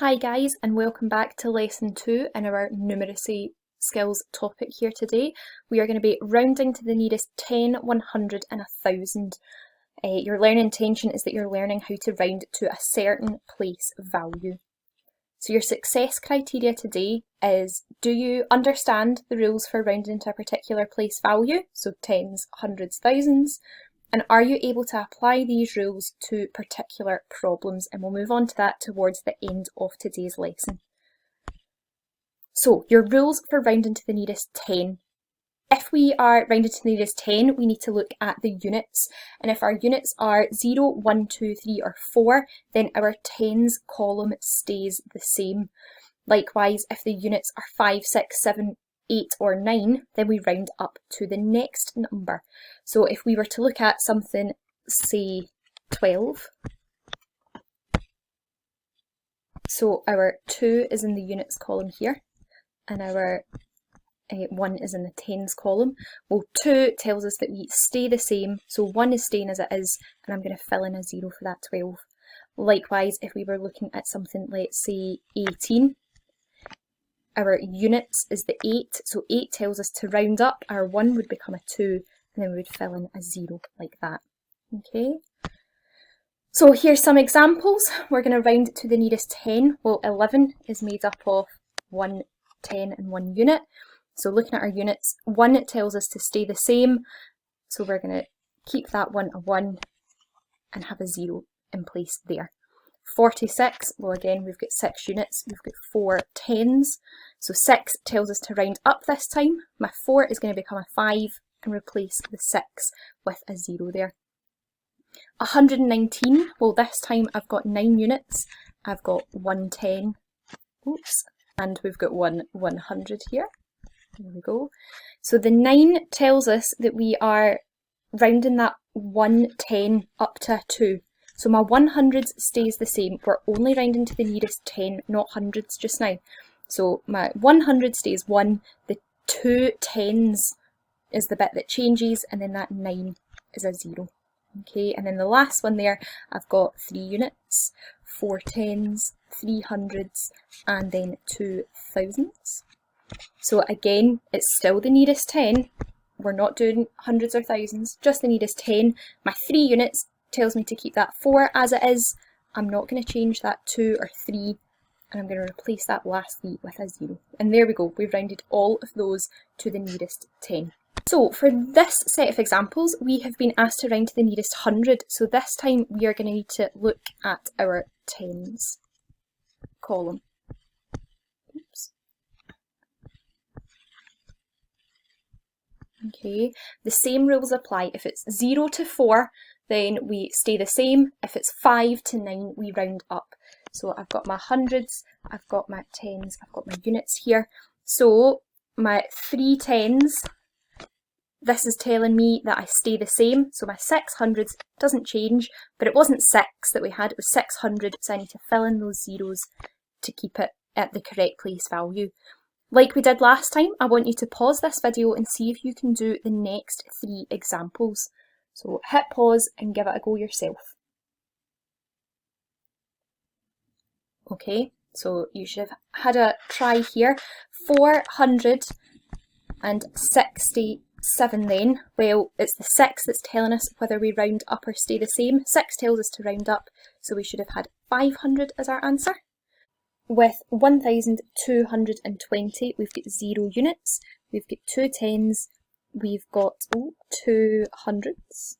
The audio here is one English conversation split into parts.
Hi guys, and welcome back to lesson 2 in our numeracy skills topic here today. We are going to be rounding to the nearest 10, 100 and 1000. Your learning intention is that you're learning how to round to a certain place value. So your success criteria today is, do you understand the rules for rounding to a particular place value, so tens, hundreds, thousands? And are you able to apply these rules to particular problems? And we'll move on to that towards the end of today's lesson. So your rules for rounding to the nearest 10. If we are rounding to the nearest 10, we need to look at the units. And if our units are 0, 1, 2, 3 or 4, then our tens column stays the same. Likewise, if the units are 5, 6, 7, 8 or 9, then we round up to the next number. So if we were to look at something, say 12, so our 2 is in the units column here, and our 1 is in the tens column. Well, 2 tells us that we stay the same, so 1 is staying as it is, and I'm going to fill in a 0 for that 12. Likewise, if we were looking at something, let's say 18, our units is the 8, so 8 tells us to round up, our 1 would become a 2, and then we would fill in a 0 like that. Okay, so here's some examples. We're going to round to the nearest 10. Well, 11 is made up of 1, 10 and 1 unit. So looking at our units, 1 tells us to stay the same, so we're going to keep that 1 a 1 and have a 0 in place there. 46, well again we've got 6 units, we've got 4 tens, so 6 tells us to round up this time. My 4 is going to become a 5 and replace the 6 with a 0 there. 119, well this time I've got 9 units, I've got 1 10, oops, and we've got 1 100 here. There we go. So the 9 tells us that we are rounding that 1 10 up to a 2. So my 100s stays the same. We're only rounding to the nearest 10, not hundreds just now. So my 100 stays 1, the 2 tens is the bit that changes, and then that 9 is a 0. Okay, and then the last one there, I've got 3 units, 4 tens, 3 hundreds, and then 2 thousands. So again, it's still the nearest 10. We're not doing hundreds or thousands, just the nearest 10. My 3 units tells me to keep that 4 as it is. I'm not going to change that 2 or 3, and I'm going to replace that last 3 with a 0. And there we go, we've rounded all of those to the nearest 10. So for this set of examples, we have been asked to round to the nearest 100. So this time we are going to need to look at our tens column. Oops. Okay, the same rules apply. If it's 0 to 4, then we stay the same. If it's 5 to 9, we round up. So I've got my hundreds, I've got my tens, I've got my units here. So my 3 tens, this is telling me that I stay the same. So my 600s doesn't change, but it wasn't 6 that we had, it was 600. So I need to fill in those zeros to keep it at the correct place value. Like we did last time, I want you to pause this video and see if you can do the next 3 examples. So hit pause and give it a go yourself. Okay, so you should have had a try here. 467 then. Well, it's the 6 that's telling us whether we round up or stay the same. 6 tells us to round up, so we should have had 500 as our answer. With 1220, we've got 0 units, we've got 2 tens, we've got 2 hundreds,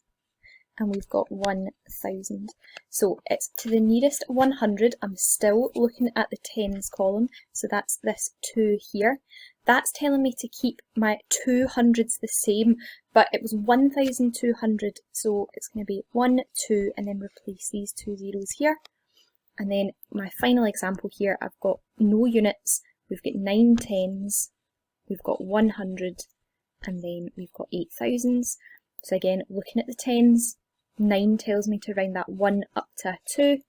and we've got 1000. So it's to the nearest 100. I'm still looking at the tens column, so that's this 2 here. That's telling me to keep my 200s the same, but it was 1200, so it's going to be 1, 2, and then replace these 2 zeros here. And then my final example here, I've got no units, we've got 9 tens, we've got 100, and then we've got 8000s. So again, looking at the tens, 9 tells me to round that 1 up to a 2,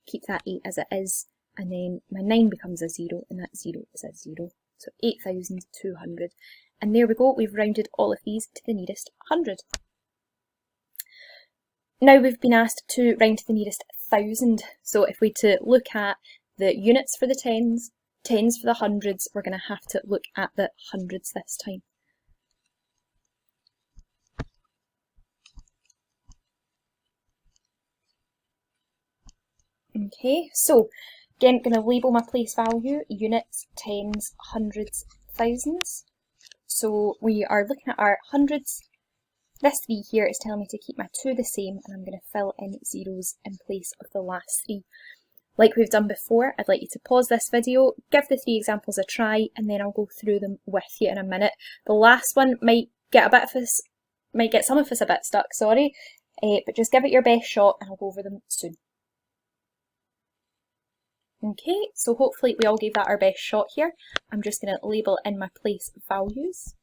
keep that 8 as it is, and then my 9 becomes a 0, and that 0 is a 0. So 8200. And there we go, we've rounded all of these to the nearest 100. Now we've been asked to round to the nearest 1000. So if we to look at the units for the tens, tens for the hundreds. We're going to have to look at the hundreds this time. Okay, so again, going to label my place value, units, tens, hundreds, thousands. So we are looking at our hundreds. This 3 here is telling me to keep my 2 the same, and I'm going to fill in zeros in place of the last 3. Like we've done before, I'd like you to pause this video, give the 3 examples a try, and then I'll go through them with you in a minute. The last one might get some of us a bit stuck, sorry, but just give it your best shot and I'll go over them soon. Okay, so hopefully we all gave that our best shot here. I'm just going to label in my place values.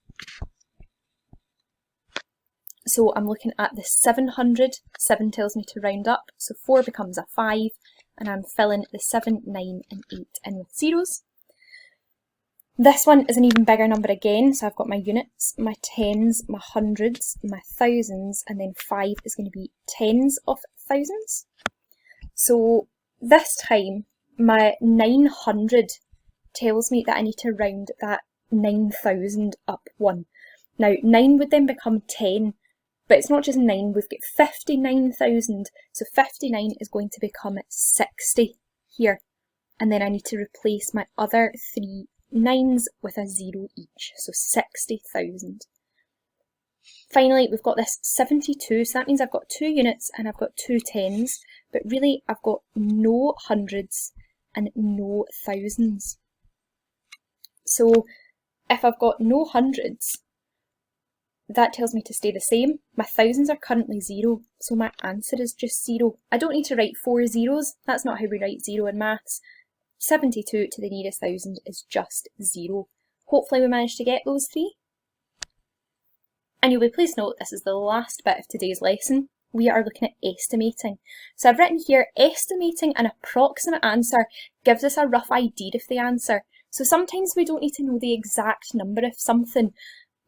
So I'm looking at the 700, 7 tells me to round up, so 4 becomes a 5, and I'm filling the 7, 9 and 8 in with zeros. This one is an even bigger number again, so I've got my units, my tens, my hundreds, my thousands, and then 5 is going to be tens of thousands. So this time, my 900 tells me that I need to round that 9,000 up 1. Now 9 would then become 10, but it's not just 9, we've got 59,000, so 59 is going to become 60 here. And then I need to replace my other 3 9s with a 0 each, so 60,000. Finally, we've got this 72, so that means I've got 2 units and I've got 2 tens, but really I've got no hundreds and no thousands. So if I've got no hundreds, that tells me to stay the same. My thousands are currently 0, so my answer is just 0. I don't need to write 4 zeros, that's not how we write 0 in maths. 72 to the nearest thousand is just 0. Hopefully we managed to get those 3. And you'll be pleased to note this is the last bit of today's lesson. We are looking at estimating. So I've written here, estimating an approximate answer gives us a rough idea of the answer. So sometimes we don't need to know the exact number of something.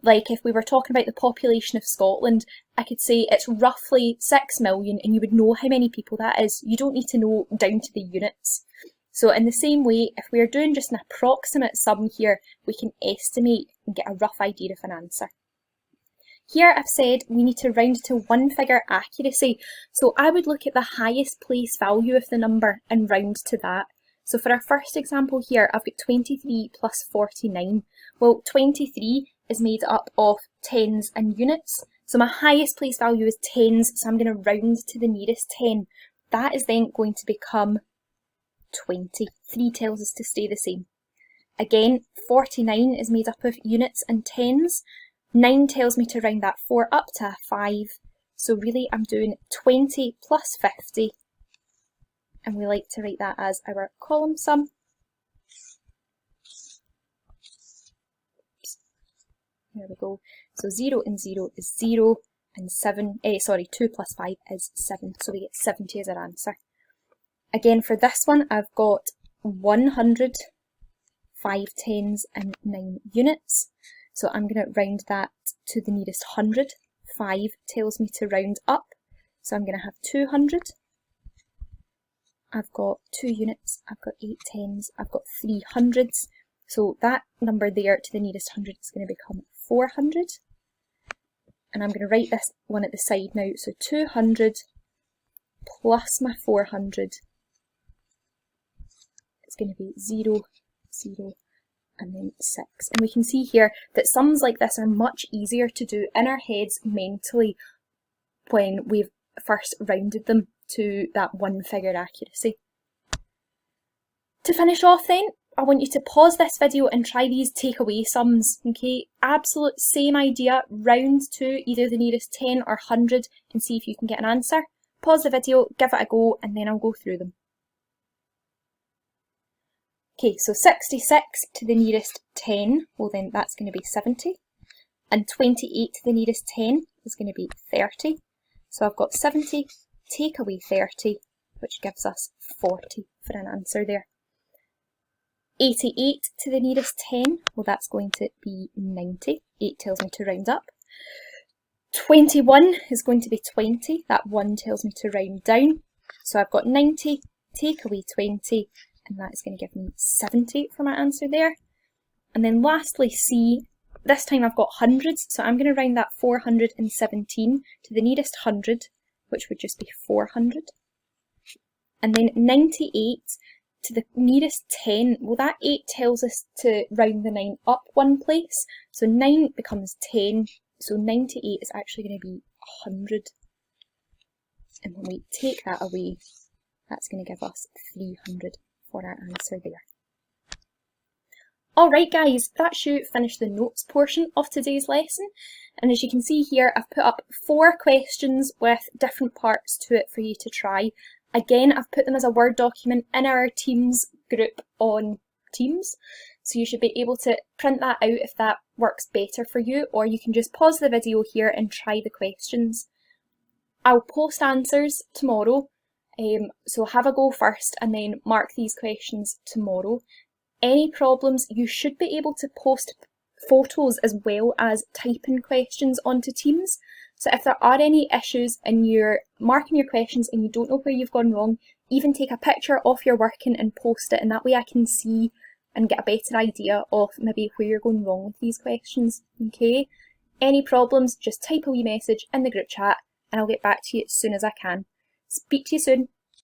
Like if we were talking about the population of Scotland, I could say it's roughly 6 million and you would know how many people that is. You don't need to know down to the units. So in the same way, if we're doing just an approximate sum here, we can estimate and get a rough idea of an answer. Here I've said we need to round to 1 figure accuracy, so I would look at the highest place value of the number and round to that. So for our first example here, I've got 23 plus 49. Well, 23 is made up of tens and units, so my highest place value is tens, so I'm going to round to the nearest 10. That is then going to become 20. 3 tells us to stay the same. Again, 49 is made up of units and tens. 9 tells me to round that 4 up to a 5. So really I'm doing 20 plus 50. And we like to write that as our column sum. There we go. So 0 and 0 is 0, and 2 plus 5 is 7. So we get 70 as our answer. Again, for this one, I've got 100, 5 tens and 9 units. So I'm going to round that to the nearest 100. 5 tells me to round up. So I'm going to have 200. I've got 2 units, I've got 8 tens, I've got 3 hundreds. So that number there to the nearest 100 is going to become 400. And I'm going to write this one at the side now. So 200 plus my 400 is going to be 0, 0, and then 6. And we can see here that sums like this are much easier to do in our heads mentally when we've first rounded them to that 1 figure accuracy. To finish off then, I want you to pause this video and try these takeaway sums, okay? Absolute same idea, round to either the nearest 10 or 100 and see if you can get an answer. Pause the video, give it a go, and then I'll go through them. Okay, so 66 to the nearest 10, well then that's going to be 70. And 28 to the nearest 10 is going to be 30. So I've got 70, take away 30, which gives us 40 for an answer there. 88 to the nearest 10, well that's going to be 90. 8 tells me to round up. 21 is going to be 20, that 1 tells me to round down. So I've got 90, take away 20, and that is going to give me 70 for my answer there. And then lastly, C, this time I've got hundreds, so I'm going to round that 417 to the nearest 100, which would just be 400. And then 98 to the nearest 10, well that 8 tells us to round the 9 up one place, so 9 becomes 10, so 98 is actually going to be 100. And when we take that away, that's going to give us 300 for our answer there. Alright guys, that should finish the notes portion of today's lesson. And as you can see here, I've put up 4 questions with different parts to it for you to try. Again, I've put them as a Word document in our Teams group on Teams. So you should be able to print that out if that works better for you, or you can just pause the video here and try the questions. I'll post answers tomorrow, so have a go first and then mark these questions tomorrow. Any problems, you should be able to post photos as well as typing questions onto Teams. So if there are any issues and you're marking your questions and you don't know where you've gone wrong, even take a picture of your working and post it, and that way I can see and get a better idea of maybe where you're going wrong with these questions, okay? Any problems, just type a wee message in the group chat and I'll get back to you as soon as I can. Speak to you soon.